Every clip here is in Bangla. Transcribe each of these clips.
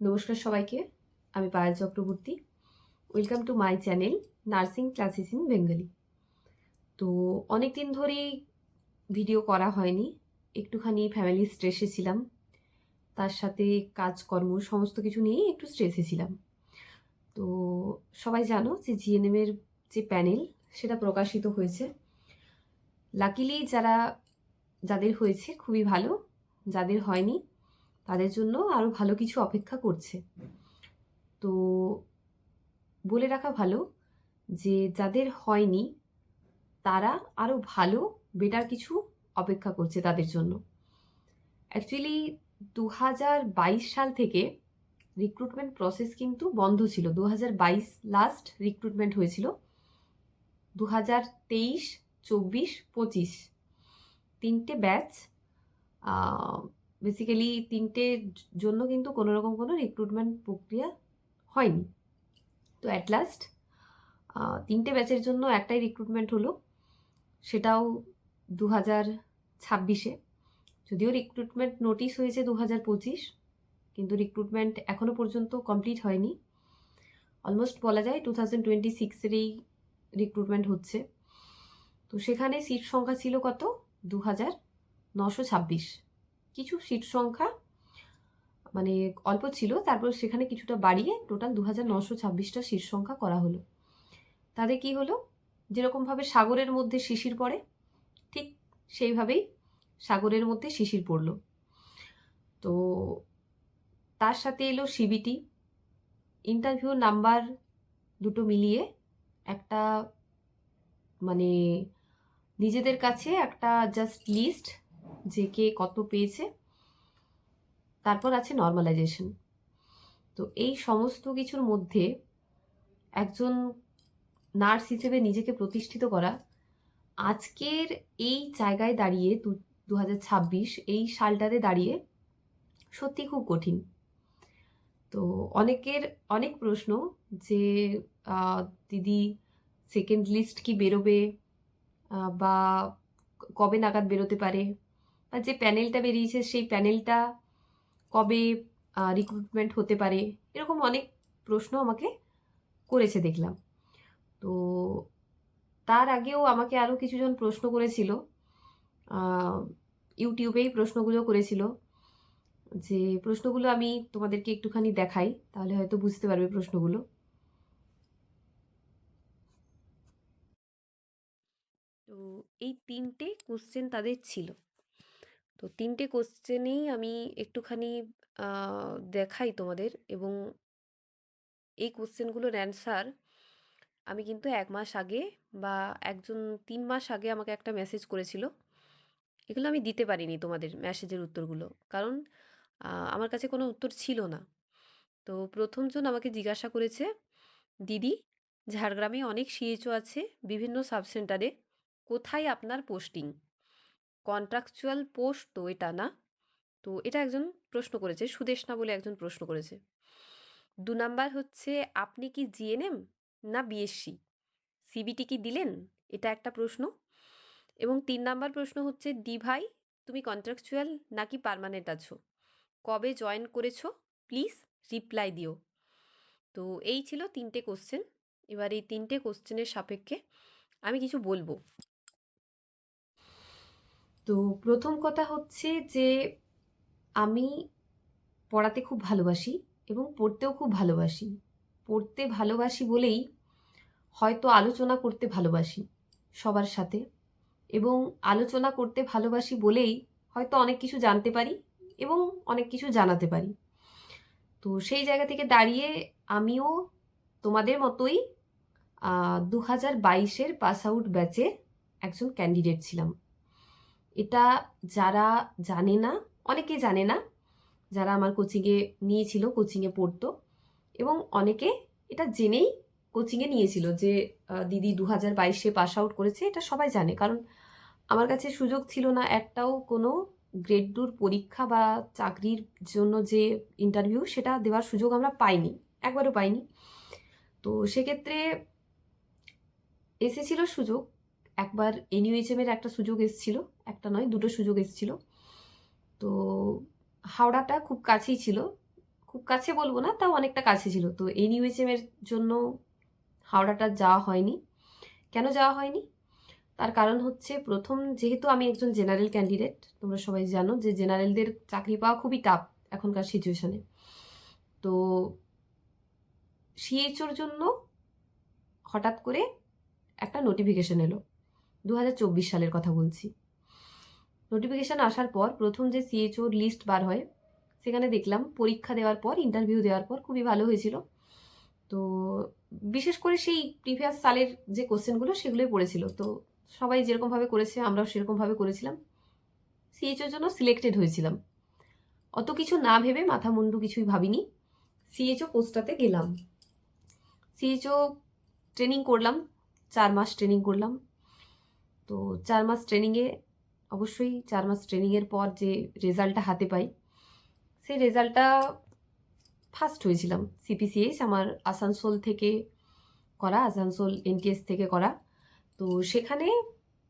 নমস্কার সবাইকে, আমি Payel Chakraborty. Welcome to my channel nursing classes in Bengali. তো অনেক দিন ধরেই ভিডিও করা হয়নি, একটুখানি ফ্যামিলি স্ট্রেসে ছিলাম, তার সাথে কাজকর্ম সমস্ত কিছু নিয়েই একটু স্ট্রেসে ছিলাম। তো সবাই জানো যে জিএনএমের যে প্যানেল সেটা প্রকাশিত হয়েছে। লাকিলি যাদের হয়েছে খুবই ভালো, যাদের হয়নি তাদের জন্য আরও ভালো কিছু অপেক্ষা করছে। তো বলে রাখা ভালো যে যাদের হয়নি তারা আরও ভালো বেটার কিছু অপেক্ষা করছে তাদের জন্য। অ্যাকচুয়ালি 2022 সাল থেকে রিক্রুটমেন্ট প্রসেস কিন্তু বন্ধ ছিল। 2022 লাস্ট রিক্রুটমেন্ট হয়েছিল। 2023, 24, 25 তিনটে ব্যাচ, বেসিক্যালি তিনটের জন্য কিন্তু কোনোরকম কোনো রিক্রুটমেন্ট প্রক্রিয়া হয়নি। তো অ্যাট লাস্ট তিনটে ব্যাচের জন্য একটাই রিক্রুটমেন্ট হলো, সেটাও 2026-এ। যদিও রিক্রুটমেন্ট নোটিশ হয়েছে 2025, কিন্তু রিক্রুটমেন্ট এখনও পর্যন্ত কমপ্লিট হয়নি। অলমোস্ট বলা যায় 2026-এরই রিক্রুটমেন্ট হচ্ছে। তো সেখানে সিট সংখ্যা ছিল কত? 2926। কিছু সিট সংখ্যা মানে অল্প ছিল, তারপর সেখানে কিছুটা বাড়িয়ে টোটাল 2926টা সিট সংখ্যা করা হলো। তাতে কি হলো, যেরকমভাবে সাগরের মধ্যে শিশির পড়ে ঠিক সেইভাবেই সাগরের মধ্যে শিশির পড়ল। তো তার সাথে এলো সিবিটি, ইন্টারভিউ নাম্বার দুটো মিলিয়ে একটা মানে নিজেদের কাছে একটা জাস্ট লিস্ট যে কে কত পেয়েছে। তারপর আছে নর্মালাইজেশন। তো এই সমস্ত কিছুর মধ্যে একজন নার্স হিসেবে নিজেকে প্রতিষ্ঠিত করা আজকের এই জায়গায় দাঁড়িয়ে 2026 এই সালটাতে দাঁড়িয়ে সত্যি খুব কঠিন। তো অনেকের অনেক প্রশ্ন যে দিদি সেকেন্ড লিস্ট কি বেরোবে, বা কবে নাগাদ বেরোতে পারে, বা যে প্যানেলটা বেরিয়েছে সেই প্যানেলটা কবে রিক্রুটমেন্ট হতে পারে, এরকম অনেক প্রশ্ন আমাকে করেছে দেখলাম। তো তার আগেও আমাকে আরও কিছুজন প্রশ্ন করেছিল, ইউটিউবেই প্রশ্নগুলো করেছিল। যে প্রশ্নগুলো আমি তোমাদেরকে একটুখানি দেখাই, তাহলে হয়তো বুঝতে পারবে প্রশ্নগুলো। তো এই তিনটে কোশ্চেন তাদের ছিল। তো তিনটে কোশ্চেনেই আমি একটুখানি দেখাই তোমাদের, এবং এই কোশ্চেনগুলোর অ্যান্সার আমি কিন্তু 1 মাস আগে বা 3 মাস আগে আমাকে একটা মেসেজ করেছিল। এগুলো আমি দিতে পারিনি তোমাদের মেসেজের উত্তরগুলো, কারণ আমার কাছে কোনো উত্তর ছিল না। তো প্রথমজন আমাকে জিজ্ঞাসা করেছে, দিদি ঝাড়গ্রামে অনেক সিএইচও আছে বিভিন্ন সাবসেন্টারে, কোথায় আপনার পোস্টিং? কন্ট্রাকচুয়াল পোস্ট তো এটা না। তো এটা একজন প্রশ্ন করেছে, সুদেশনা বলে একজন প্রশ্ন করেছে। 2 নাম্বার হচ্ছে, আপনি কি জিএনএম না বিএসসি, সিবিটি কি দিলেন? এটা একটা প্রশ্ন। এবং 3 নাম্বার প্রশ্ন হচ্ছে, দি ভাই তুমি কন্ট্রাকচুয়াল নাকি পার্মানেন্ট আছো, কবে জয়েন করেছো, প্লিজ রিপ্লাই দিও। তো এই ছিল তিনটে কোশ্চেন। এবার এই তিনটে কোশ্চেনের সাপেক্ষে আমি কিছু বলবো। তো প্রথম কথা হচ্ছে যে আমি পড়াতে খুব ভালোবাসি এবং পড়তেও খুব ভালোবাসি। পড়তে ভালোবাসি বলেই হয়তো আলোচনা করতে ভালোবাসি সবার সাথে, এবং আলোচনা করতে ভালোবাসি বলেই হয়তো অনেক কিছু জানতে পারি এবং অনেক কিছু জানাতে পারি। তো সেই জায়গা থেকে দাঁড়িয়ে আমিও তোমাদের মতোই 2022-এর পাস আউট ব্যাচের একজন ক্যান্ডিডেট ছিলাম। এটা যারা জানে না, অনেকে জানে না, যারা আমার কোচিংয়ে নিয়েছিল, কোচিংয়ে পড়তো, এবং অনেকে এটা জেনেই কোচিংয়ে নিয়েছিল যে দিদি 2022-এ পাস আউট করেছে, এটা সবাই জানে। কারণ আমার কাছে সুযোগ ছিল না একটাও, কোনো গ্রেড 2 পরীক্ষা বা চাকরির জন্য যে ইন্টারভিউ সেটা দেওয়ার সুযোগ আমরা পাইনি, একবারও পাইনি। তো সেক্ষেত্রে এসেছিল সুযোগ, একবার এনইউএইচএমের একটা সুযোগ এসেছিল, একটা নয় দুটো সুযোগ এসেছিল। তো হাওড়াটা খুব কাছেই ছিল, খুব কাছে বলবো না, তাও অনেকটা কাছে ছিল। তো এনইউএচএম এর জন্য হাওড়াটা যাওয়া হয়নি। কেন যাওয়া হয়নি? তার কারণ হচ্ছে, প্রথম যেহেতু আমি একজন জেনারেল ক্যান্ডিডেট, তোমরা সবাই জানো যে জেনারেলদের চাকরি পাওয়া খুবই টাফ এখনকার সিচুয়েশনে। তো সিএইচওর জন্য হঠাৎ করে একটা নোটিফিকেশন এলো, 2024 সালের কথা বলছি। নোটিফিকেশান আসার পর প্রথম যে সিএইচওর লিস্ট বার হয়, সেখানে দেখলাম পরীক্ষা দেওয়ার পর, ইন্টারভিউ দেওয়ার পর খুবই ভালো হয়েছিল। তো বিশেষ করে সেই প্রিভিয়াস সালের যে কোশ্চেনগুলো সেগুলোই পড়েছিল। তো সবাই যেরকমভাবে করেছে আমরাও সেরকমভাবে করেছিলাম, সিএইচওর জন্য সিলেক্টেড হয়েছিলাম। অত কিছু না ভেবে, মাথা মুন্ডু কিছুই ভাবিনি, সিএইচও পোস্টটাতে গেলাম। সিএইচও ট্রেনিং করলাম, 4 মাস ট্রেনিং করলাম। তো 4 মাস ট্রেনিংয়ে অবশ্যই 4 মাস ট্রেনিংয়ের পর যে রেজাল্টটা হাতে পাই, সেই রেজাল্টটা ফার্স্ট হয়েছিলাম। সিপিসিএইচ আমার আসানসোল থেকে করা, আসানসোল এনটিএস থেকে করা। তো সেখানে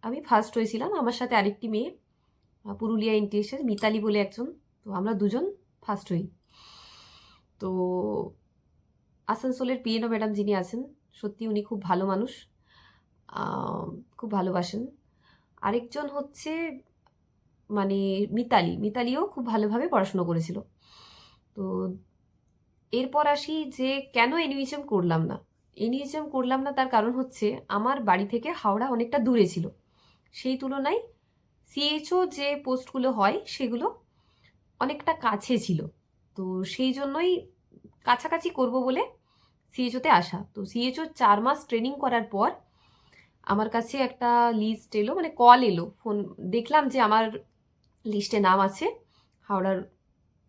আমি ফার্স্ট হয়েছিলাম। আমার সাথে আরেকটি মেয়ে, পুরুলিয়া এনটিএসের মিতালি বলে একজন, তো আমরা দুজন ফার্স্ট হই। তো আসানসোলের পিএনও ম্যাডাম যিনি আছেন, সত্যি উনি খুব ভালো মানুষ, খুব ভালোবাসেন। আরেকজন হচ্ছে মানে মিতালিও খুব ভালোভাবে পড়াশুনো করেছিল। তো এরপর আসি যে কেন এনইউএচএম করলাম না। এনইউএচএম করলাম না তার কারণ হচ্ছে, আমার বাড়ি থেকে হাওড়া অনেকটা দূরে ছিল। সেই তুলনায় সিএইচও যে পোস্টগুলো হয় সেগুলো অনেকটা কাছে ছিল। তো সেই জন্যই কাছাকাছি করব বলে সিএইচওতে আসা। তো সিএইচও 4 মাস ট্রেনিং করার পর আমার কাছে একটা লিস্ট এলো, মানে কল এলো, ফোন দেখলাম যে আমার লিস্টে নাম আছে হাওড়ার।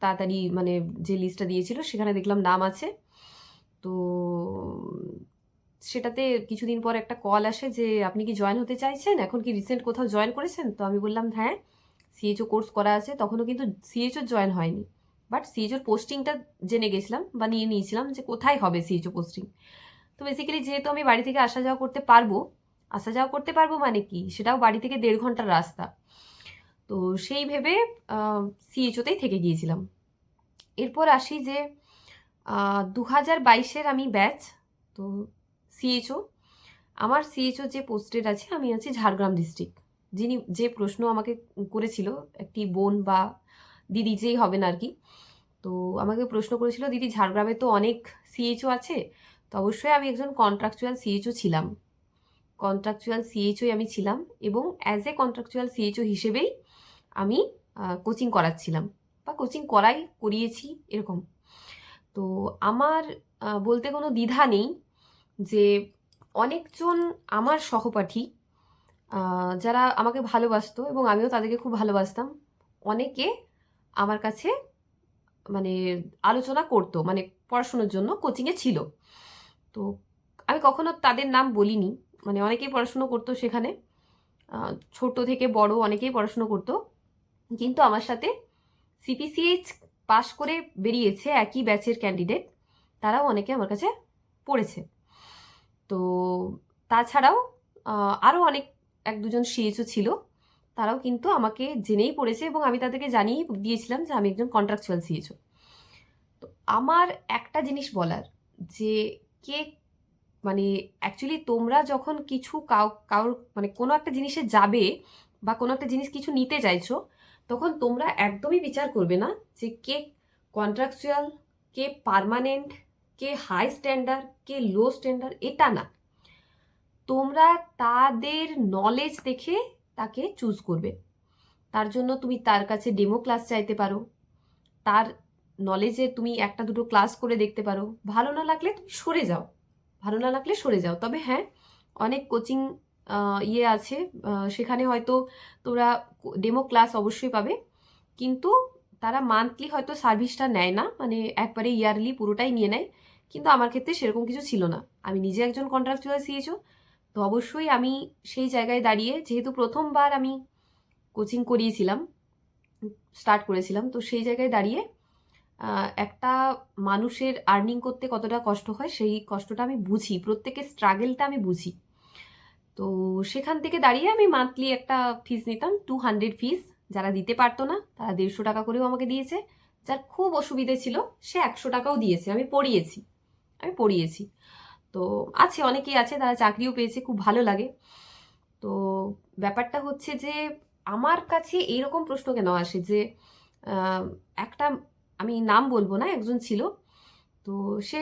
তাড়াতাড়ি মানে যে লিস্টটা দিয়েছিল সেখানে দেখলাম নাম আছে। তো সেটাতে কিছুদিন পর একটা কল আসে যে আপনি কি জয়েন হতে চাইছেন, এখন কি রিসেন্ট কোথাও জয়েন করেছেন? তো আমি বললাম হ্যাঁ, সিএইচও কোর্স করা আছে। তখনও কিন্তু সিএইচও জয়েন হয়নি, বাট সিএইচওর পোস্টিংটা জেনে গেছিলাম বা নিয়ে নিয়েছিলাম যে কোথায় হবে সিএইচও পোস্টিং। তো বেসিক্যালি যেহেতু আমি বাড়ি থেকে আসা যাওয়া করতে পারবো মানে কি, সেটাও বাড়ি থেকে 1.5 ঘন্টার রাস্তা। তো সেই ভেবে সিএইচওতেই থেকে গিয়েছিলাম। এরপর আসি যে 2022-এর আমি ব্যাচ। তো সিএইচও, আমার সিএইচও যে পোস্টেড আছে, আমি আছি ঝাড়গ্রাম ডিস্ট্রিক্ট। যে প্রশ্ন আমাকে করেছিল একটি বোন বা দিদি, যেই হবে না আর কি, তো আমাকে প্রশ্ন করেছিল, দিদি ঝাড়গ্রামে তো অনেক সিএইচও আছে, তো অবশ্যই আমি একজন কন্ট্রাকচুয়াল সিএইচও ছিলাম। কন্ট্রাকচুয়াল সিএইচওই আমি ছিলাম, এবং অ্যাজ এ কন্ট্রাকচুয়াল সিএইচও হিসেবেই আমি কোচিং করাচ্ছিলাম বা কোচিং করিয়েছি এরকম। তো আমার বলতে কোনো দ্বিধা নেই যে অনেকজন আমার সহপাঠী যারা আমাকে ভালোবাসতো এবং আমিও তাদেরকে খুব ভালোবাসতাম, অনেকে আমার কাছে মানে আলোচনা করতো, মানে পড়াশোনার জন্য কোচিংয়ে ছিল। তো আমি কখনো তাদের নাম বলিনি, মানে অনেকেই পড়াশুনো করতো সেখানে, ছোট থেকে বড় অনেকেই পড়াশুনো করতো। কিন্তু আমার সাথে সিপিসিএইচ পাশ করে বেরিয়েছে একই ব্যাচের ক্যান্ডিডেট, তারাও অনেকে আমার কাছে পড়েছে। তো তাছাড়াও আরও অনেক 1-2জন সিএইচও ছিল, তারাও কিন্তু আমাকে জেনেই পড়েছে, এবং আমি তাদেরকে জানিয়েই দিয়েছিলাম যে আমি একজন কন্ট্রাকচুয়াল সিএইচও। তো আমার একটা জিনিস বলার, যে কে মানে অ্যাকচুয়ালি তোমরা যখন কিছু কারোর মানে কোনো একটা জিনিসে যাবে বা কোনো একটা জিনিস কিছু নিতে চাইছো, তখন তোমরা একদমই বিচার করবে না যে কে কন্ট্রাকচুয়াল, কে পার্মানেন্ট, কে হাই স্ট্যান্ডার্ড, কে লো স্ট্যান্ডার্ড, এটা না। তোমরা তাদের নলেজ দেখে তাকে চুজ করবে। তার জন্য তুমি তার কাছে ডেমো ক্লাস চাইতে পারো, তার নলেজে তুমি 1-2 ক্লাস করে দেখতে পারো। ভালো না লাগলে তুমি সরে যাও। তবে হ্যাঁ, অনেক কোচিং আছে, সেখানে হয়তো তোমরা ডেমো ক্লাস অবশ্যই পাবে, কিন্তু তারা মান্থলি হয়তো সার্ভিসটা নেয় না, মানে একবারে ইয়ারলি পুরোটাই নিয়ে নেয়। কিন্তু আমার ক্ষেত্রে সেরকম কিছু ছিল না। আমি নিজে একজন কন্ট্রাকচুয়াল সিএইচও, তো অবশ্যই আমি সেই জায়গায় দাঁড়িয়ে, যেহেতু প্রথমবার আমি কোচিং স্টার্ট করেছিলাম, তো সেই জায়গায় দাঁড়িয়ে একটা মানুষের আর্নিং করতে কতটা কষ্ট হয় সেই কষ্টটা আমি বুঝি, প্রত্যেকের স্ট্রাগেলটা আমি বুঝি। তো সেখান থেকে দাঁড়িয়ে আমি মান্থলি একটা ফিস নিতাম, 200 ফিস। যারা দিতে পারতো না তারা 150 টাকা করেও আমাকে দিয়েছে, যার খুব অসুবিধে ছিল সে 100 টাকাও দিয়েছে, আমি পড়িয়েছি। তো আছে, অনেকেই আছে তারা চাকরিও পেয়েছে, খুব ভালো লাগে। তো ব্যাপারটা হচ্ছে যে আমার কাছে এইরকম প্রশ্ন কেন আসে যে একটা, আমি নাম বলবো না, একজন ছিল, তো সে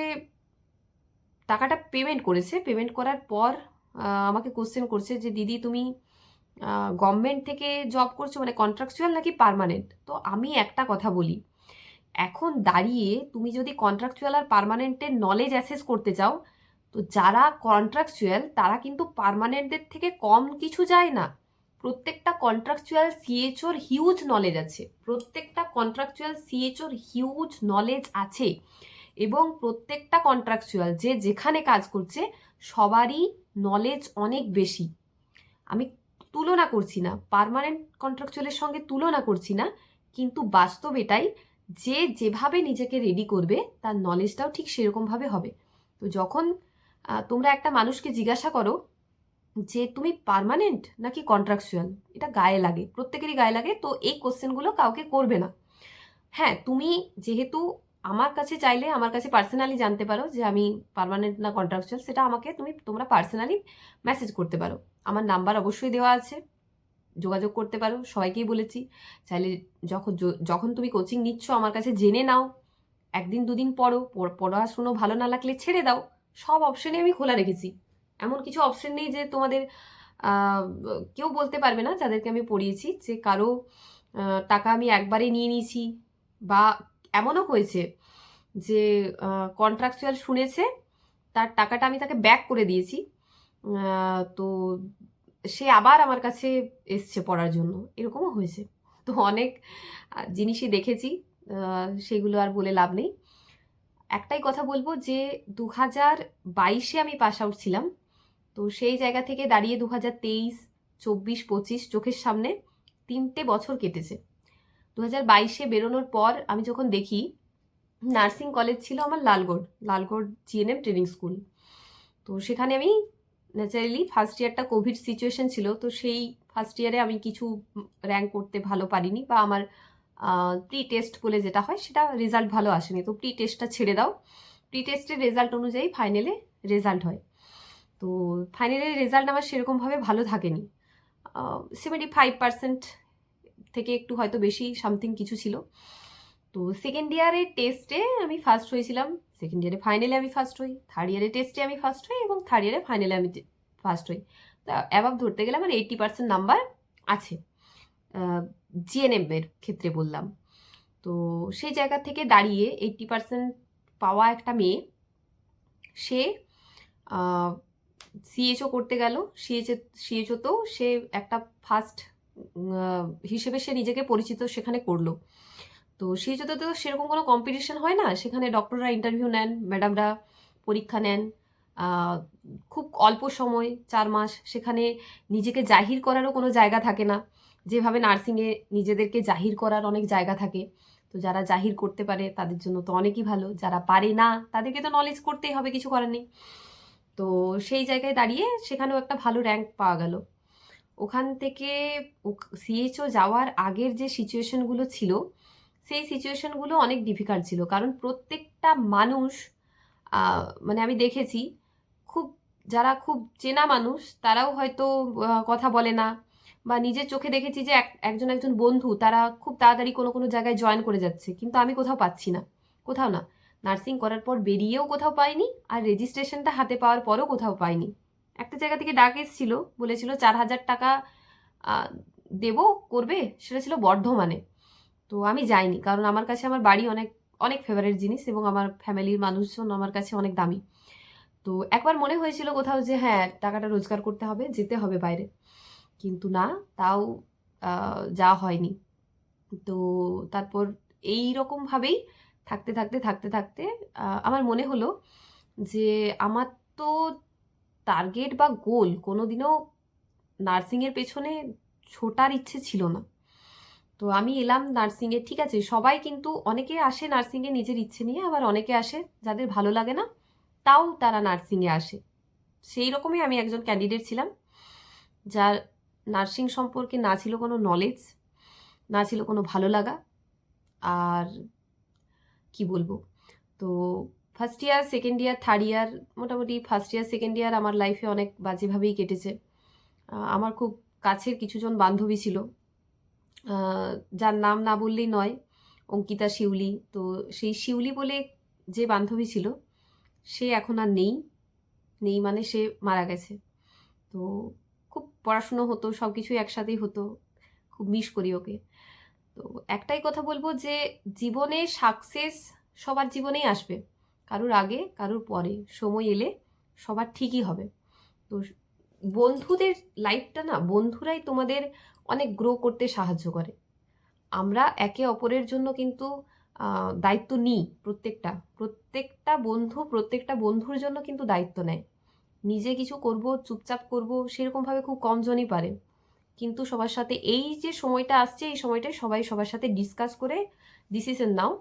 টাকাটা পেমেন্ট করেছে, পেমেন্ট করার পর আমাকে কোশ্চেন করছে যে দিদি তুমি গভর্নমেন্ট থেকে জব করছো, মানে কন্ট্রাকচুয়াল নাকি পার্মানেন্ট? তো আমি একটা কথা বলি, এখন দাঁড়িয়ে তুমি যদি কন্ট্রাকচুয়াল আর পার্মানেন্টের নলেজ অ্যাসেস করতে চাও, তো যারা কন্ট্রাকচুয়াল তারা কিন্তু পার্মানেন্টদের থেকে কম কিছু যায় না। প্রত্যেকটা কন্ট্রাকচুয়াল সিএচওর হিউজ নলেজ আছে, প্রত্যেকটা কন্ট্রাকচুয়াল সিএচওর হিউজ নলেজ আছে, এবং প্রত্যেকটা কন্ট্রাকচুয়াল যে যেখানে কাজ করছে সবারই নলেজ অনেক বেশি। আমি তুলনা করছি না, পার্মানেন্ট কন্ট্রাকচুয়ালের সঙ্গে তুলনা করছি না, কিন্তু বাস্তব এটাই যে যেভাবে নিজেকে রেডি করবে তার নলেজটাও ঠিক সেরকমভাবে হবে। তো যখন তোমরা একটা মানুষকে জিজ্ঞাসা করো যে তুমি পার্মানেন্ট নাকি কন্ট্রাকচুয়াল, এটা গায়ে লাগে, প্রত্যেকেরই গায়ে লাগে, তো এই কোশ্চেনগুলো কাউকে করবে না। হ্যাঁ, তুমি যেহেতু আমার কাছে চাইলে আমার কাছে পার্সোনালি জানতে পারো যে আমি পার্মানেন্ট না কন্ট্রাকচুয়াল, সেটা আমাকে তোমরা পার্সোনালি মেসেজ করতে পারো, আমার নাম্বার অবশ্যই দেওয়া আছে, যোগাযোগ করতে পারো, সবাইকেই বলেছি। চাইলে যখন তুমি কোচিং নিচ্ছ আমার কাছে জেনে নাও, একদিন দুদিন পড়ো, পড়াশুনো ভালো না লাগলে ছেড়ে দাও, সব অপশনই আমি খোলা রেখেছি। এমন কিছু অপশন নেই যে তোমাদের কেউ বলতে পারবে না যাদেরকে আমি পড়িয়েছি যে কারো টাকা আমি একবারে নিয়ে নিয়েছি, বা এমনও হয়েছে যে কন্ট্রাকচুয়াল শুনেছে, তার টাকাটা আমি তাকে ব্যাক করে দিয়েছি, তো সে আবার আমার কাছে এসছে পড়ার জন্য, এরকমও হয়েছে। তো অনেক জিনিসই দেখেছি, সেগুলো আর বলে লাভ নেই। একটাই কথা বলবো যে 2022-এ আমি পাস আউট ছিলাম, তো সেই জায়গা থেকে দাঁড়িয়ে 2023, 24, 25 চোখের সামনে 3টে বছর কেটেছে। 2022-এ বেরোনোর পর আমি যখন দেখি, নার্সিং কলেজ ছিল আমার লালগড় জিএনএম ট্রেনিং স্কুল, তো সেখানে আমি ন্যাচারালি ফার্স্ট ইয়ারটা কোভিড সিচুয়েশন ছিল, তো সেই ফার্স্ট ইয়ারে আমি কিছু র্যাঙ্ক করতে ভালো পারিনি, বা আমার প্রি টেস্ট বলে যেটা হয় সেটা রেজাল্ট ভালো আসেনি, তো প্রি টেস্টটা ছেড়ে দাও, প্রি টেস্টের রেজাল্ট অনুযায়ী ফাইনালে রেজাল্ট হয়। তো ফাইনালের রেজাল্ট আমার সেরকমভাবে ভালো থাকেনি, 75% থেকে একটু হয়তো বেশি সামথিং কিছু ছিল। তো সেকেন্ড ইয়ারের টেস্টে আমি ফার্স্ট হয়েছিলাম, সেকেন্ড ইয়ারে ফাইনালে আমি ফার্স্ট হই, থার্ড ইয়ারে টেস্টে আমি ফার্স্ট হই, এবং থার্ড ইয়ারে ফাইনালে আমি ফার্স্ট হই। তা অ্যাবাভ ধরতে গেলে আমার 80% নাম্বার আছে, জিএনএম এর ক্ষেত্রে বললাম। তো সেই জায়গা থেকে দাঁড়িয়ে 80% পাওয়া একটা মেয়ে, সে সিএচও করতে গেল, সিএচওতেও সে একটা ফার্স্ট হিসেবে সে নিজেকে পরিচিত সেখানে করলো। তো সিএচওতে তো সেরকম কোনো কম্পিটিশন হয় না, সেখানে ডক্টররা ইন্টারভিউ নেন, ম্যাডামরা পরীক্ষা নেন, খুব অল্প সময় 4 মাস, সেখানে নিজেকে জাহির করারও কোনো জায়গা থাকে না, যেভাবে নার্সিংয়ে নিজেদেরকে জাহির করার অনেক জায়গা থাকে। তো যারা জাহির করতে পারে তাদের জন্য তো অনেকই ভালো, যারা পারে না তাদেরকে তো নলেজ করতেই হবে, কিছু করার নেই। তো সেই জায়গায় দাঁড়িয়ে সেখানেও একটা ভালো র্যাঙ্ক পাওয়া গেল। ওখান থেকে সিএইচও যাওয়ার আগের যে সিচুয়েশনগুলো ছিল, সেই সিচুয়েশনগুলো অনেক ডিফিকাল্ট ছিল, কারণ প্রত্যেকটা মানুষ, মানে আমি দেখেছি যারা খুব চেনা মানুষ তারাও হয়তো কথা বলে না, বা নিজের চোখে দেখেছি যে একজন বন্ধু তারা খুব তাড়াতাড়ি কোনো কোনো জায়গায় জয়েন করে যাচ্ছে, কিন্তু আমি কোথাও পাচ্ছি না, কোথাও না, নার্সিং করার পর বেরিয়েও কোথাও পাইনি, আর রেজিস্ট্রেশনটা হাতে পাওয়ার পরও কোথাও পাইনি। একটা জায়গা থেকে ডাক এসেছিল, বলেছিল 4,000 টাকা দেবো, করবে, সেটা ছিল বর্ধমানে। তো আমি যাইনি, কারণ আমার কাছে আমার বাড়ি অনেক অনেক ফেভারিট জিনিস, এবং আমার ফ্যামিলির মানুষজন আমার কাছে অনেক দামি। তো একবার মনে হয়েছিল কোথাও যে হ্যাঁ টাকাটা রোজগার করতে হবে, যেতে হবে বাইরে, কিন্তু না, তাও যাওয়া হয়নি। তো তারপর এই রকমভাবেই থাকতে থাকতে থাকতে থাকতে আমার মনে হলো যে আমার তো টার্গেট বা গোল কোনোদিনও নার্সিংয়ের পেছনে ছোটার ইচ্ছে ছিল না। তো আমি এলাম নার্সিংয়ে, ঠিক আছে, সবাই কিন্তু, অনেকে আসে নার্সিংয়ে নিজের ইচ্ছে নিয়ে, আবার অনেকে আসে যাদের ভালো লাগে না, তাও তারা নার্সিংয়ে আসে। সেই রকমই আমি একজন ক্যান্ডিডেট ছিলাম, যার নার্সিং সম্পর্কে না ছিল কোনো নলেজ, না ছিল কোনো ভালো লাগা, আর কি বলবো। তো first year, second year, third year, মোটামুটি ফার্স্ট ইয়ার সেকেন্ড ইয়ার আমার লাইফে অনেক বাজেভাবেই কেটেছে। আমার খুব কাছের কিছুজন বান্ধবী ছিল, যার নাম না বললেই নয়, অঙ্কিতা শিউলি। তো সেই শিউলি বলে যে বান্ধবী ছিল, সে এখন আর নেই। নেই মানে সে মারা গেছে। তো খুব পড়াশুনো হতো, সব কিছুই একসাথেই হতো, খুব মিস করি ওকে। তো একটাই কথা বলবো যে জীবনে সাকসেস সবার জীবনেই আসবে, কারুর আগে কারুর পরে, সময় এলে সবার ঠিকই হবে। তো বন্ধুদের লাইফটা না, বন্ধুরাই তোমাদের অনেক গ্রো করতে সাহায্য করে। আমরা একে অপরের জন্য কিন্তু দায়িত্ব নিই, প্রত্যেকটা বন্ধু প্রত্যেকটা বন্ধুর জন্য কিন্তু দায়িত্ব নেয়। নিজে কিছু করব, চুপচাপ করব, সেরকমভাবে খুব কম জনই পারে। কিন্তু সবার সাথে এই যে সময়টা আসছে, এই সময়টায় সবাই সবার সাথে ডিসকাস করে ডিসিশন নাও।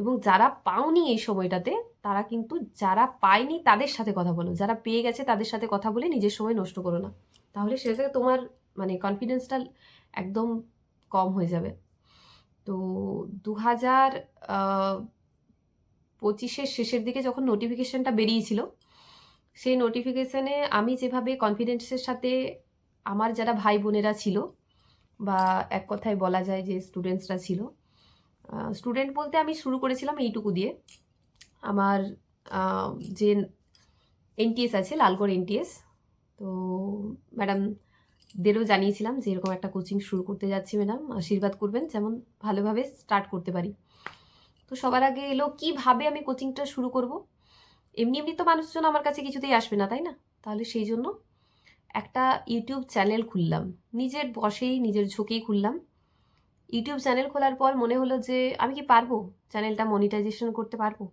এবং যারা পাওনি এই সময়টাতে, তারা কিন্তু যারা পায়নি তাদের সাথে কথা বলো, যারা পেয়ে গেছে তাদের সাথে কথা বলে নিজের সময় নষ্ট করো না, তাহলে সেটাতে তোমার মানে কনফিডেন্সটা একদম কম হয়ে যাবে। তো 2025-এর শেষের দিকে যখন নোটিফিকেশানটা বেরিয়েছিল, সেই নোটিফিকেশানে আমি যেভাবে কনফিডেন্সের সাথে আমার যারা ভাই বোনেরা ছিল, বা এক কথায় বলা যায় যে স্টুডেন্টসরা ছিল, স্টুডেন্ট বলতে আমি শুরু করেছিলাম এইটুকু দিয়ে। আমার যে এনটিএস আছে, লালগড় এনটিএস, তো ম্যাডামদেরও জানিয়েছিলাম যে এরকম একটা কোচিং শুরু করতে যাচ্ছি, ম্যাডাম আশীর্বাদ করবেন যেমন ভালোভাবে স্টার্ট করতে পারি। তো সবার আগে এলো কীভাবে আমি কোচিংটা শুরু করব। এমনি এমনি তো মানুষজন আমার কাছে কিছুতেই আসবে না, তাই না? তাহলে সেই জন্য একটা ইউটিউব চ্যানেল খুললাম, নিজের বসেই নিজের ঝুঁকেই খুললাম। ইউটিউব চ্যানেল খোলার পর মনে হলো যে আমি কি পারবো চ্যানেলটা মনিটাইজেশন করতে পারবো।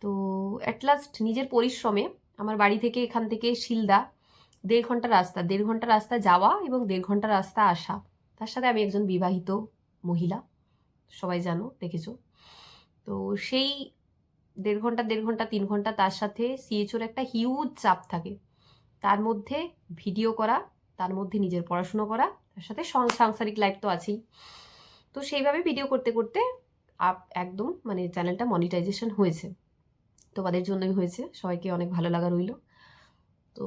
তো অ্যাট লাস্ট নিজের পরিশ্রমে আমার বাড়ি থেকে এখান থেকে শিলদা 1.5 ঘন্টা রাস্তা যাওয়া এবং 1.5 ঘন্টা রাস্তা আসা, তার সাথে আমি একজন বিবাহিত মহিলা, সবাই জানো, দেখেছো। তো সেই 1.5 ঘন্টা 3 ঘন্টা, তার সাথে সিএচওর একটা হিউজ চাপ থাকে, তার মধ্যে ভিডিও করা, তার মধ্যে নিজের পড়াশুনো করা, তার সাথে সাংসারিক লাইফ তো আছেই। তো সেইভাবে ভিডিও করতে করতে একদম মানে চ্যানেলটা মনিটাইজেশন হয়েছে, তোমাদের জন্যই হয়েছে, সবাইকে অনেক ভালো লাগা রইল। তো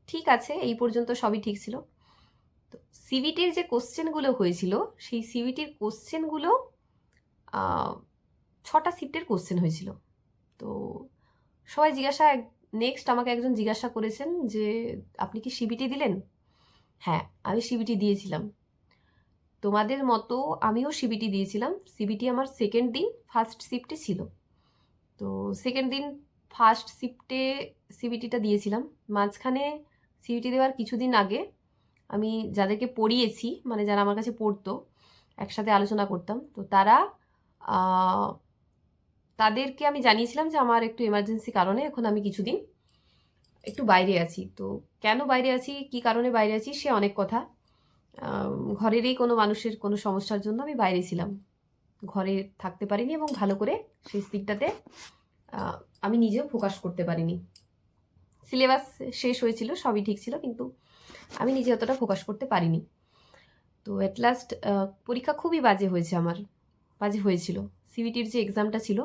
ঠিক আছে, এই পর্যন্ত সবই ঠিক ছিল। তো সিভিটির যে কোশ্চেনগুলো হয়েছিল, সেই সিভিটির কোশ্চেনগুলো 6টা শিফটের কোশ্চেন হয়েছিল। তো সবাই নেক্সট আমাকে একজন জিজ্ঞাসা করেছেন যে আপনি কি সিবিটি দিলেন? হ্যাঁ, আমি সিবিটি দিয়েছিলাম, তোমাদের মতো আমিও সিবিটি দিয়েছিলাম। সিবিটি আমার সেকেন্ড দিন ফার্স্ট শিফটে ছিল। তো সেকেন্ড দিন ফার্স্ট শিফটে সিবিটিটা দিয়েছিলাম। মাঝখানে সিবিটি দেওয়ার কিছুদিন আগে আমি যাদেরকে পড়িয়েছি, মানে যারা আমার কাছে পড়তো, একসাথে আলোচনা করতাম, তো তাদেরকে আমি জানিয়েছিলাম যে আমার একটু এমার্জেন্সি কারণে এখন আমি কিছুদিন একটু বাইরে আছি। তো কেন বাইরে আছি, কি কারণে বাইরে আছি, সে অনেক কথা। ঘরেরই কোনো মানুষের কোনো সমস্যার জন্য আমি বাইরে ছিলাম, ঘরে থাকতে পারিনি এবং ভালো করে সেই দিকটাতে আমি নিজেও ফোকাস করতে পারিনি। সিলেবাস শেষ হয়েছিল, সবই ঠিক ছিল, কিন্তু আমি নিজে অতটা ফোকাস করতে পারিনি। তো অ্যাট লাস্ট পরীক্ষা খুবই বাজে হয়েছে, আমার বাজে হয়েছিল সিবিটির যে এক্সামটা ছিল,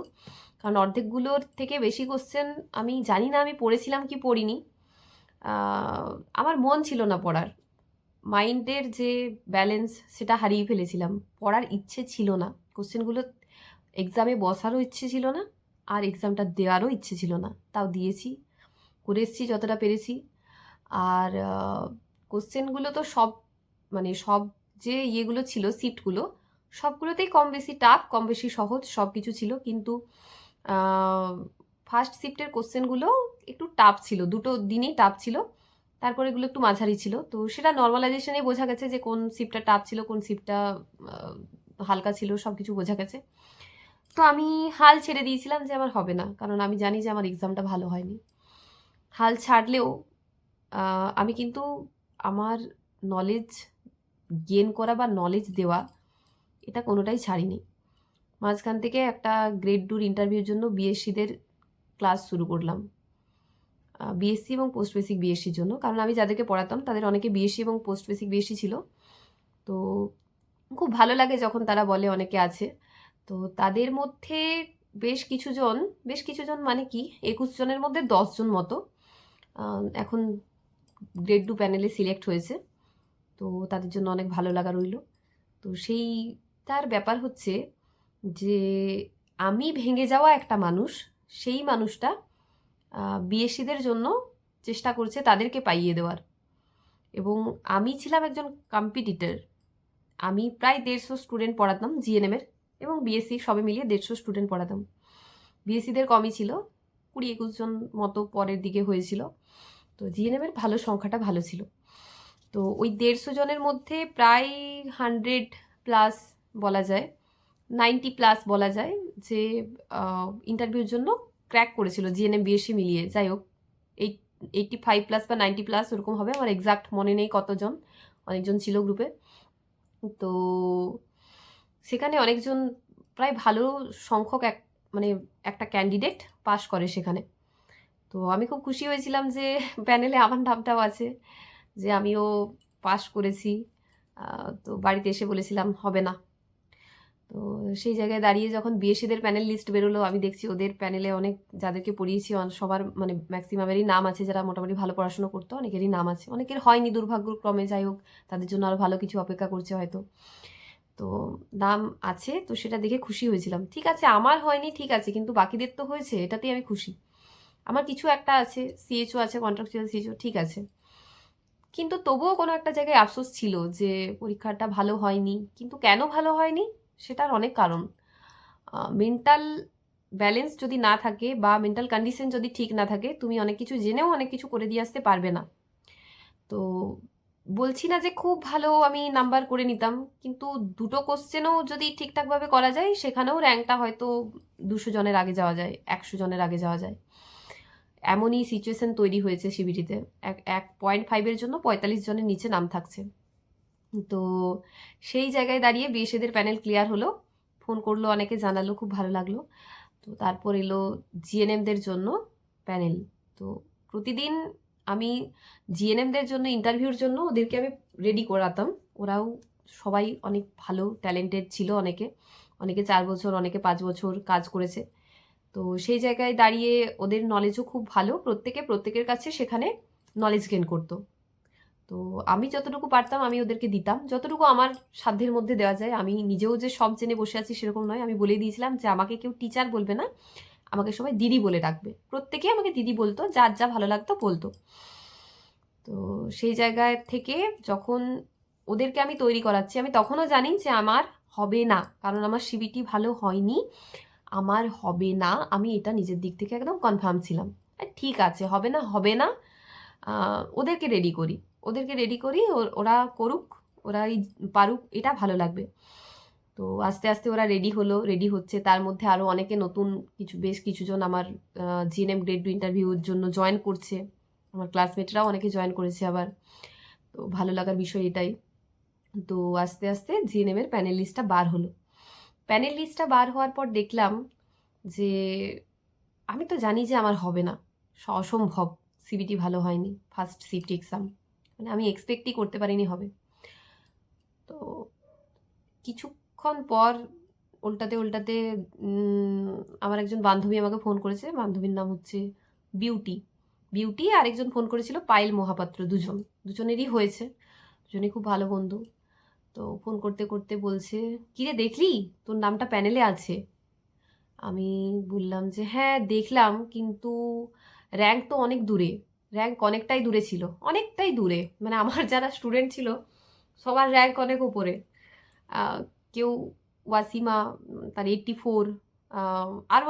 কারণ অর্ধেকগুলোর থেকে বেশি কোশ্চেন আমি জানি না আমি পড়েছিলাম কি পড়িনি। আমার মন ছিল না পড়ার, মাইন্ডের যে ব্যালেন্স সেটা হারিয়ে ফেলেছিলাম, পড়ার ইচ্ছে ছিল না, কোশ্চেনগুলো এক্সামে বসারও ইচ্ছে ছিল না, আর এক্সামটা দেওয়ারও ইচ্ছে ছিল না, তাও দিয়েছি, করে এসেছি যতটা পেরেছি। আর কোশ্চেনগুলো তো সব যে ইয়েগুলো ছিল শিফটগুলো, সবগুলোতেই কম বেশি টাফ, কম বেশি সহজ সব কিছু ছিল, কিন্তু ফার্স্ট শিফটের কোশ্চেনগুলো একটু টাফ ছিল, দুটো দিনেই টাফ ছিল, তারপরে এগুলো একটু মাঝারি ছিল। তো সেটা নর্মালাইজেশনে বোঝা গেছে যে কোন শিফটটা টাফ ছিল, কোন শিফটটা হালকা ছিল, সব কিছু বোঝা গেছে। তো আমি হাল ছেড়ে দিয়েছিলাম যে আমার হবে না, কারণ আমি জানি যে আমার এক্সামটা ভালো হয়নি। হাল ছাড়লেও আমি কিন্তু আমার নলেজ গেন করা বা নলেজ দেওয়া, এটা কোনোটাই ছাড়িনি। মাঝখান থেকে একটা গ্রেড 2 ইন্টারভিউর জন্য বিএসসিদের ক্লাস শুরু করলাম, বিএসসি এবং পোস্ট বেসিক বিএসসির জন্য, কারণ আমি যাদেরকে পড়াতাম তাদের অনেকে বিএসসি এবং পোস্ট বেসিক বিএসসি ছিল। তো খুব ভালো লাগে যখন তারা বলে, অনেকে আছে তো তাদের মধ্যে বেশ কিছুজন মানে কি 21 জনের মধ্যে 10 জন মতো এখন গ্রেড 2 প্যানেলে সিলেক্ট হয়েছে। তো তাদের জন্য অনেক ভালো লাগা রইল। তো তার ব্যাপার হচ্ছে যে আমি ভেঙে যাওয়া একটা মানুষ, সেই মানুষটা বিএসসিদের জন্য চেষ্টা করছে তাদেরকে পাইয়ে দেওয়ার। এবং আমি ছিলাম একজন কম্পিটিটর। আমি প্রায় 150 স্টুডেন্ট পড়াতাম জিএনএমের, এবং বিএসসি সবে মিলিয়ে 150 স্টুডেন্ট পড়াতাম। বিএসসিদের কমই ছিল, 20-21 জন মতো পরের দিকে হয়েছিল। তো জিএনএমের সংখ্যাটা ভালো ছিল। তো ওই 150 জনের মধ্যে প্রায় 100+ বলা যায়, 90+ বলা যায় যে ইন্টারভিউর জন্য ক্র্যাক করেছিল জিএনএম বিএসসি মিলিয়ে। যাই হোক, 85+ বা 90+ ওরকম হবে, আমার এক্সাক্ট মনে নেই কতজন, অনেকজন ছিল গ্রুপে। তো সেখানে অনেকজন, প্রায় ভালো সংখ্যক মানে একটা ক্যান্ডিডেট পাশ করে সেখানে। তো আমি খুব খুশি হয়েছিলাম যে প্যানেলে আমার নামটাও আছে, যে আমিও পাশ করেছি। তো বাড়িতে এসে বলেছিলাম হবে না। তো সেই জায়গায় দাঁড়িয়ে যখন বিএসসিদের প্যানেল লিস্ট বেরোলো, আমি দেখছি ওদের প্যানেলে অনেক যাদেরকে পড়িয়েছি সবার মানে ম্যাক্সিমামেরই নাম আছে, যারা মোটামুটি ভালো পড়াশুনো করতো অনেকেরই নাম আছে, অনেকের হয়নি দুর্ভাগ্যক্রমে। যাই হোক, তাদের জন্য আরও ভালো কিছু অপেক্ষা করছে হয়তো। তো নাম আছে, তো সেটা দেখে খুশি হয়েছিলাম। ঠিক আছে, আমার হয়নি ঠিক আছে, কিন্তু বাকিদের তো হয়েছে, এটাতেই আমি খুশি। আমার কিছু একটা আছে, সিএচও আছে, কন্ট্রাকচুয়াল সিএচও, ঠিক আছে। কিন্তু তবুও কোনো একটা জায়গায় আফসোস ছিল যে পরীক্ষাটা ভালো হয়নি। কিন্তু কেন ভালো হয়নি সেটার অনেক কারণ। মেন্টাল ব্যালেন্স যদি না থাকে বা মেন্টাল কন্ডিশন যদি ঠিক না থাকে, তুমি অনেক কিছু জেনেও অনেক কিছু করে দিয়ে আসতে পারবে না। তো বলছি না যে খুব ভালো আমি নাম্বার করে নিতাম, কিন্তু দুটো কোশ্চেনও যদি ঠিকঠাকভাবে করা যায়, সেখানেও র্যাঙ্কটা হয়তো 200 জনের আগে যাওয়া যায়, 100 জনের আগে যাওয়া যায়। এমনই সিচুয়েশন তৈরি হয়েছে সিবিটিতে। 1.5-এর জন্য 45 জনের নিচে নাম থাকছে। তো সেই জায়গায় দাঁড়িয়ে বিএসসিদের প্যানেল ক্লিয়ার হলো, ফোন করলো অনেকে, জানালো, খুব ভালো লাগলো। তো তারপর এলো জিএনএমদের জন্য প্যানেল। তো প্রতিদিন আমি জিএনএমদের জন্য ইন্টারভিউর জন্য ওদেরকে আমি রেডি করাতাম। ওরাও সবাই অনেক ভালো ট্যালেন্টেড ছিল, অনেকে 4 বছর, অনেকে 5 বছর কাজ করেছে। তো সেই জায়গায় দাঁড়িয়ে ওদের নলেজও খুব ভালো, প্রত্যেকের কাছে সেখানে নলেজ গেন করতো। তো আমি যতটুকু পারতাম আমি ওদেরকে দিতাম, যতটুকু আমার সাধ্যের মধ্যে দেওয়া যায়। আমি নিজেও যে সব জেনে বসে আছি সেরকম নয়। আমি বলে দিয়েছিলাম যে আমাকে কেউ টিচার বলবে না, আমাকে সবাই দিদি বলে ডাকবে। প্রত্যেকেই আমাকে দিদি বলতো, যার যা ভালো লাগতো বলতো। তো সেই জায়গায় থেকে যখন ওদেরকে আমি তৈরি করাচ্ছি, আমি তখনও জানি যে আমার হবে না, কারণ আমার সিবিটি ভালো হয়নি, আমার হবে না। আমি এটা নিজের দিক থেকে একদম কনফার্ম ছিলাম। ঠিক আছে, হবে না হবে না, ওদেরকে রেডি করি, ওরা করুক, ওরাই পারুক, এটা ভালো লাগবে। তো আস্তে আস্তে ওরা রেডি হচ্ছে। তার মধ্যে আরও অনেকে নতুন বেশ কিছুজন আমার জিএনএম গ্রেড 2 ইন্টারভিউর জন্য জয়েন করছে। আমার ক্লাসমেটরাও অনেকে জয়েন করেছে আবার। তো ভালো লাগার বিষয় এটাই। তো আস্তে আস্তে জিএনএমের প্যানেল লিস্টটা বার হলো। প্যানেল লিস্টটা বার হওয়ার পর দেখলাম যে আমি তো জানি যে আমার হবে না, অসম্ভব। সিবিটি ভালো হয়নি, ফার্স্ট সিফটি এক্সাম, মানে আমি এক্সপেক্টই করতে পারিনি হবে। তো কিছুক্ষণ পর উল্টাতে আমার একজন বান্ধবী আমাকে ফোন করেছে। বান্ধবীর নাম হচ্ছে বিউটি। আর একজন ফোন করেছিল পায়েল মহাপাত্র। দুজনেরই হয়েছে, দুজনেই খুব ভালো বন্ধু। তো ফোন করতে করতে বলছে, কিরে দেখলি তোর নামটা প্যানেলে আছে? আমি বললাম যে হ্যাঁ দেখলাম, কিন্তু র্যাঙ্ক তো অনেকটাই দূরে ছিল, অনেকটাই দূরে। মানে আমার যারা স্টুডেন্ট ছিল সবার র্যাঙ্ক অনেক উপরে। কেউ ওয়াসিমা, তার 84, আরও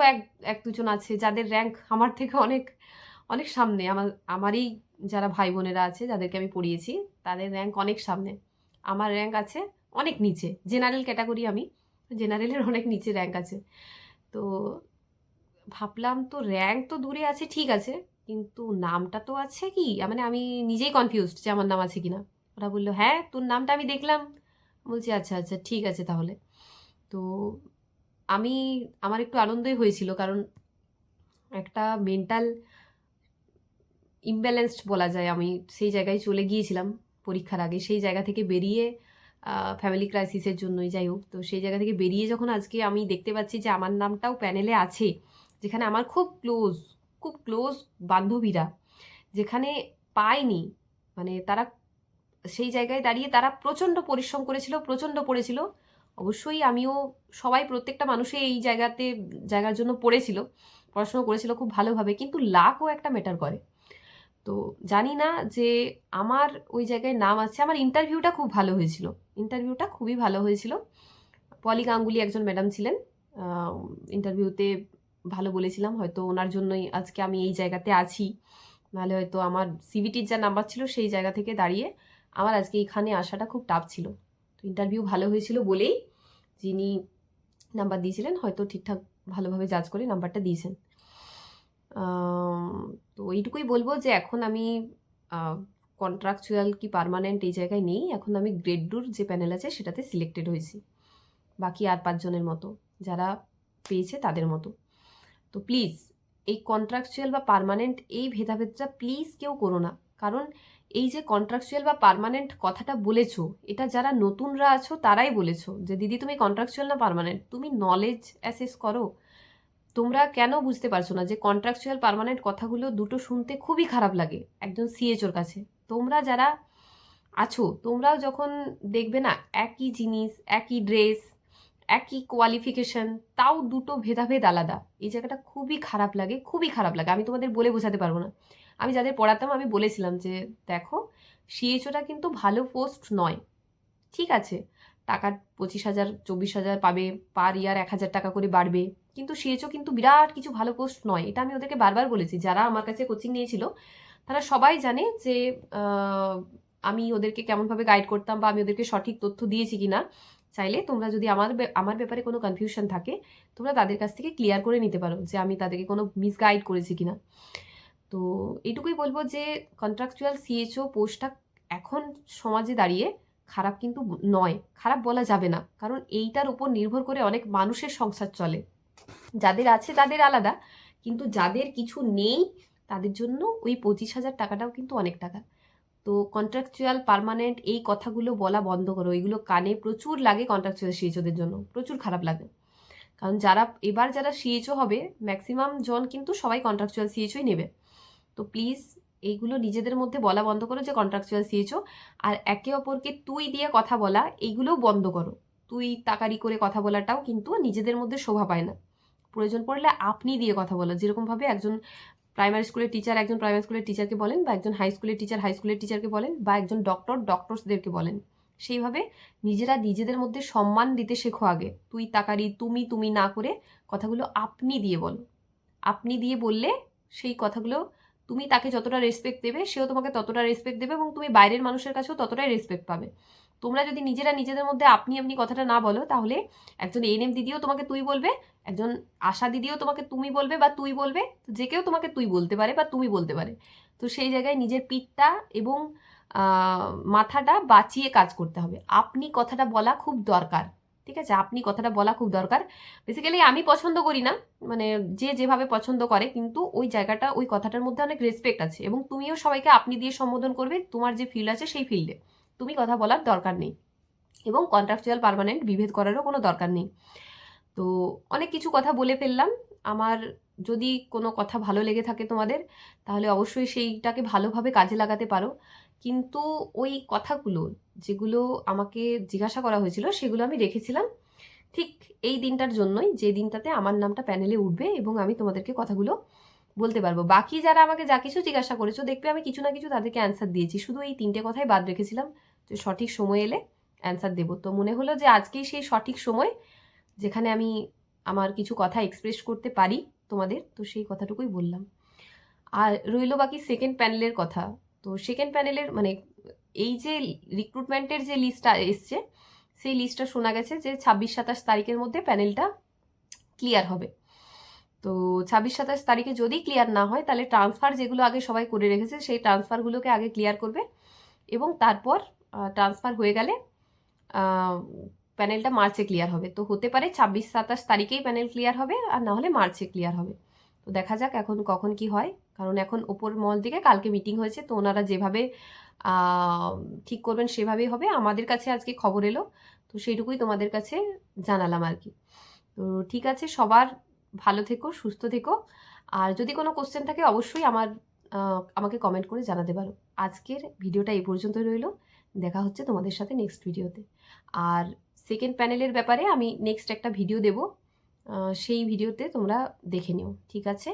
এক দুজন আছে যাদের র্যাঙ্ক আমার থেকে অনেক অনেক সামনে। আমারই যারা ভাই বোনেরা আছে যাদেরকে আমি পড়িয়েছি, তাদের র্যাঙ্ক অনেক সামনে। আমার র্যাঙ্ক আছে অনেক নিচে, জেনারেল ক্যাটাগরি, আমি জেনারেলের অনেক নিচে র্যাঙ্ক আছে। তো ভাবলাম তো র্যাঙ্ক তো দূরে আছে ঠিক আছে, কিন্তু নামটা তো আছে কি, মানে আমি নিজেই কনফিউজড যে আমার নাম আছে কিনা। ওরা বললো হ্যাঁ তোর নামটা আমি দেখলাম। বলছি আচ্ছা আচ্ছা ঠিক আছে তাহলে। তো আমার একটু আনন্দই হয়েছিল, কারণ একটা মেন্টাল ইমব্যালেন্সড বলা যায়, আমি সেই জায়গায় চলে গিয়েছিলাম পরীক্ষার আগে। সেই জায়গা থেকে বেরিয়ে ফ্যামিলি ক্রাইসিসের জন্যই, যাই হোক। তো সেই জায়গা থেকে বেরিয়ে যখন আজকে আমি দেখতে পাচ্ছি যে আমার নামটাও প্যানেলে আছে, যেখানে আমার খুব ক্লোজ বান্ধবীরা যেখানে পায়নি, মানে তারা সেই জায়গায় দাঁড়িয়ে তারা প্রচণ্ড পরিশ্রম করেছিল, প্রচণ্ড পড়েছিল। অবশ্যই আমিও, সবাই প্রত্যেকটা মানুষই এই জায়গার জন্য পড়েছিল, পড়াশোনা করেছিল খুব ভালোভাবে, কিন্তু লাকও একটা ম্যাটার করে। তো জানি না যে আমার ওই জায়গায় নাম আছে। আমার ইন্টারভিউটা খুব ভালো হয়েছিল, ইন্টারভিউটা খুবই ভালো হয়েছিল। পলি গাঙ্গুলি একজন ম্যাডাম ছিলেন, ইন্টারভিউতে ভালো বলেছিলাম, হয়তো ওনার জন্যই আজকে আমি এই জায়গাতে আছি। নাহলে হয়তো আমার সিভিটির যা নাম্বার ছিল সেই জায়গা থেকে দাঁড়িয়ে আমার আজকে এখানে আসাটা খুব টাফ ছিল। তো ইন্টারভিউ ভালো হয়েছিল বলেই যিনি নাম্বার দিয়েছিলেন হয়তো ঠিকঠাক ভালোভাবে জাজ করে নাম্বারটা দিয়েছেন। তো এইটুকুই বলবো যে এখন আমি কন্ট্রাকচুয়াল কি পার্মানেন্ট এই জায়গায় নেই, এখন আমি গ্রেড 2 যে প্যানেল আছে সেটাতে সিলেক্টেড হয়েছি, বাকি আর 5 জনের মতো যারা পেয়েছে তাদের মতো। তো প্লিজ এই কন্ট্রাকচুয়াল বা পার্মানেন্ট এই ভেদাভেদটা প্লিজ কেউ করো না। কারণ এই যে কন্ট্রাকচুয়াল বা পার্মানেন্ট কথাটা বলেছো, এটা যারা নতুনরা আছো তারাই বলেছো যে দিদি তুমি কন্ট্রাকচুয়াল না পার্মানেন্ট, তুমি নলেজ অ্যাসেস করো। তোমরা কেন বুঝতে পারছো না যে কন্ট্রাকচুয়াল পার্মানেন্ট কথাগুলো দুটো শুনতে খুবই খারাপ লাগে একজন সিএচওর কাছে। তোমরা যারা আছো তোমরাও যখন দেখবে না একই জিনিস, একই ড্রেস, একই কোয়ালিফিকেশন, তাও দুটো ভেদাভেদ আলাদা, এই জায়গাটা খুবই খারাপ লাগে, খুবই খারাপ লাগে। আমি তোমাদের বলে বোঝাতে পারবো না। আমি যাদের পড়াতাম আমি বলেছিলাম যে দেখো সিএচওটা কিন্তু ভালো পোস্ট নয়, ঠিক আছে, টাকা 25,000 24,000 পাবে, পার ইয়ার 1,000 টাকা করে বাড়বে, কিন্তু সিএচও কিন্তু বিরাট কিছু ভালো পোস্ট নয়। এটা আমি ওদেরকে বারবার বলেছি, যারা আমার কাছে কোচিং নিয়েছিল তারা সবাই জানে যে আমি ওদেরকে কেমনভাবে গাইড করতাম বা আমি ওদেরকে সঠিক তথ্য দিয়েছি কিনা। চাইলে তোমরা যদি আমার ব্যাপারে কোনো কনফিউশন থাকে তোমরা তাদের কাছ থেকে ক্লিয়ার করে নিতে পারো যে আমি তাদেরকে কোনো মিসগাইড করেছি কিনা। তো এইটুকুই বলবো যে কন্ট্রাকচুয়াল সিএচও পোস্টটা এখন সমাজে দাঁড়িয়ে খারাপ কিন্তু নয়, খারাপ বলা যাবে না, কারণ এইটার উপর নির্ভর করে অনেক মানুষের সংসার চলে। যাদের আছে তাদের আলাদা, কিন্তু যাদের কিছু নেই তাদের জন্য ওই 25,000 টাকাটাও কিন্তু অনেক টাকা। তো কন্ট্রাকচুয়াল পার্মানেন্ট এই কথাগুলো বলা বন্ধ করো, এগুলো কানে প্রচুর লাগে কন্ট্রাকচুয়াল সিএচওদের জন্য, প্রচুর খারাপ লাগে। কারণ যারা সিএচও হবে ম্যাক্সিমাম জন কিন্তু সবাই কন্ট্রাকচুয়াল সিএচওই নেবে। তো প্লিজ এইগুলো নিজেদের মধ্যে বলা বন্ধ করো যে কন্ট্রাকচুয়াল সিএচও, আর একে অপরকে তুই দিয়ে কথা বলা এইগুলোও বন্ধ করো। তুই তাকারি করে কথা বলাটাও কিন্তু নিজেদের মধ্যে শোভা পায় না। প্রয়োজন পড়লে আপনি দিয়ে কথা বলো, যেরকমভাবে একজন প্রাইমারি স্কুলের টিচার একজন প্রাইমারি স্কুলের টিচারকে বলেন, বা একজন হাই স্কুলের টিচার হাই স্কুলের টিচারকে বলেন, বা একজন ডক্টরসদেরকে বলেন, সেইভাবে নিজেরা নিজেদের মধ্যে সম্মান দিতে শেখো আগে। তুই তাকারি তুমি না করে কথাগুলো আপনি দিয়ে বলো। আপনি দিয়ে বললে সেই কথাগুলো তুমি তাকে যতটা রেসপেক্ট দেবে সেও তোমাকে ততটা রেসপেক্ট দেবে, এবং তুমি বাইরের মানুষের কাছেও ততটাই রেসপেক্ট পাবে। তোমরা যদি নিজেরা নিজেদের মধ্যে আপনি কথাটা না বলো তাহলে একজন এএনএম দিদিও তোমাকে তুই বলবে, একজন আশা দিদিও তোমাকে তুমি বলবে বা তুই বলবে, যে কেউ তোমাকে তুই বলতে পারে বা তুমি বলতে পারে। তো সেই জায়গায় নিজের পিঠটা এবং মাথাটা বাঁচিয়ে কাজ করতে হবে। আপনি কথাটা বলা খুব দরকার, ঠিক আছে, আপনি কথাটা বলা খুব দরকার। বেসিক্যালি আমি পছন্দ করি না, মানে যে যেভাবে পছন্দ করে, কিন্তু ওই জায়গাটা ওই কথাটার মধ্যে অনেক রেসপেক্ট আছে, এবং তুমিও সবাইকে আপনি দিয়ে সম্বোধন করবে তোমার যে ফিল্ড আছে সেই ফিল্ডে। তুমি কথা বলার দরকার নেই, এবং কন্ট্রাকচুয়াল পার্মানেন্ট বিভেদ করারও কোনো দরকার নেই। তো অনেক কিছু কথা বলে ফেললাম। আমার যদি কোনো কথা ভালো লেগে থাকে তোমাদের, তাহলে অবশ্যই সেইটাকে ভালোভাবে কাজে লাগাতে পারো। কিন্তু ওই কথাগুলো যেগুলো আমাকে জিজ্ঞাসা করা হয়েছিল সেগুলো আমি রেখেছিলাম ঠিক এই দিনটার জন্যই, যে দিনটাতে আমার নামটা প্যানেলে উঠবে এবং আমি তোমাদেরকে কথাগুলো বলতে পারবো। বাকি যারা আমাকে যা কিছু জিজ্ঞাসা করেছো দেখবে আমি কিছু না কিছু তাদেরকে অ্যান্সার দিয়েছি, শুধু এই 3টে কথাই বাদ রেখেছিলাম যে সঠিক সময় এলে অ্যান্সার দেবো। তো মনে হলো যে আজকেই সেই সঠিক সময়, যেখানে আমি আমার কিছু কথা এক্সপ্রেস করতে পারি তোমাদের, তো সেই কথাটুকুই বললাম। আর রইল বাকি সেকেন্ড প্যানেলের কথা। তো সেকেন্ড প্যানেলের মানে এই যে রিক্রুটমেন্টের যে লিস্টটা এসছে, সেই লিস্টটা শোনা গেছে যে 26-27 তারিখের মধ্যে প্যানেলটা ক্লিয়ার হবে। তো 26-27 তারিখে যদি ক্লিয়ার না হয় তাহলে ট্রান্সফার যেগুলো আগে সবাই করে রেখেছে সেই ট্রান্সফারগুলোকে আগে ক্লিয়ার করবে, এবং তারপর ট্রান্সফার হয়ে গেলে প্যানেলটা মার্চে ক্লিয়ার হবে। তো হতে পারে 26-27 তারিখেই প্যানেল ক্লিয়ার হবে, আর না হলে মার্চে ক্লিয়ার হবে। তো দেখা যাক এখন কখন কি হয়। কারণ এখন ওপর মহল থেকে কালকে মিটিং হয়েছে, তো ওনারা যেভাবে ঠিক করবেন সেভাবেই হবে। আমাদের কাছে আজকে খবর এলো, তো সেইটুকুই তোমাদের কাছে জানালাম আর কি। তো ঠিক আছে, সবার ভালো থেকো, সুস্থ থেকো। আর যদি কোনো কোশ্চেন থাকে অবশ্যই আমাকে কমেন্ট করে জানাতে পারো। আজকের ভিডিওটা এই পর্যন্তই রইলো। দেখা হচ্ছে তোমাদের সাথে নেক্সট ভিডিওতে। আর সেকেন্ড প্যানেলের ব্যাপারে আমি নেক্সট একটা ভিডিও দেব, সেই ভিডিওতে তোমরা দেখে নিও, ঠিক আছে?